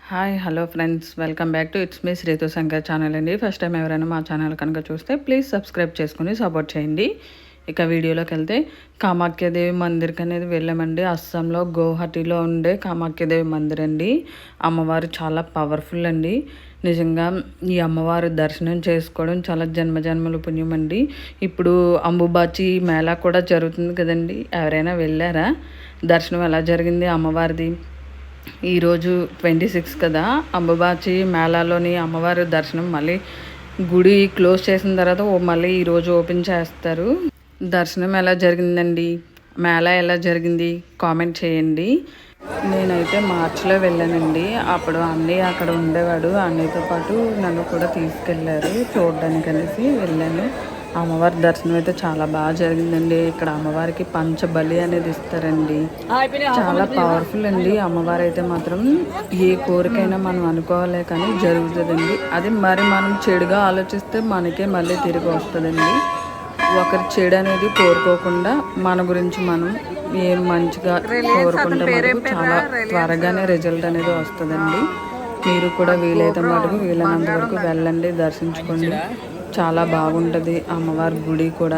Hi hello friends, welcome back to it's me Srithu Shankar channel అండి. First time ఎవరైనా మా channel కనుక చూస్తే ప్లీజ్ సబ్స్క్రైబ్ చేసుకుని సపోర్ట్ చేయండి. ఇక వీడియోలోకి వెళ్తే కామాఖ్యాదేవి మందిర్కి అనేది వెళ్ళామండి. అస్సాంలో గౌహటిలో ఉండే కామాఖ్యాదేవి మందిర్ అండి. అమ్మవారు చాలా పవర్ఫుల్ అండి. నిజంగా ఈ అమ్మవారి దర్శనం చేసుకోవడం చాలా జన్మజన్మల పుణ్యం అండి. ఇప్పుడు అంబుబాచి మేళా కూడా జరుగుతుంది కదండి. ఎవరైనా వెళ్ళారా? దర్శనం ఎలా జరిగింది అమ్మవారిది? ఈరోజు 26 కదా, అంబుబాచి మేళాలోని అమ్మవారి దర్శనం మళ్ళీ గుడి క్లోజ్ చేసిన తర్వాత మళ్ళీ ఈరోజు ఓపెన్ చేస్తారు. దర్శనం ఎలా జరిగిందండి, మేళా ఎలా జరిగింది కామెంట్ చేయండి. నేనైతే మార్చిలో వెళ్ళానండి. అప్పుడు అన్నయ్య అక్కడ ఉండేవాడు. అన్నయ్యతో పాటు నన్ను కూడా తీసుకెళ్ళారు చూడడానికి అనేసి వెళ్ళాను. అమ్మవారి దర్శనం అయితే చాలా బాగా జరిగిందండి. ఇక్కడ అమ్మవారికి పంచబలి అనేది ఇస్తారండి. చాలా పవర్ఫుల్ అండి అమ్మవారు అయితే మాత్రం. ఏ కోరికైనా మనం అనుకోవాలే కానీ జరుగుతుందండి. అది మరి మనం చెడుగా ఆలోచిస్తే మనకే మళ్ళీ తిరిగి వస్తుందండి. ఒకరి చెడు అనేది కోరుకోకుండా మన గురించి మనం ఏం మంచిగా కోరుకుంటే మనకు చాలా త్వరగానే రిజల్ట్ అనేది వస్తుందండి. మీరు కూడా వీలైతే మటుకు వీలైనంత వరకు వెళ్ళండి, దర్శించుకోండి. చాలా బాగుంటుంది అమ్మవారి గుడి కూడా.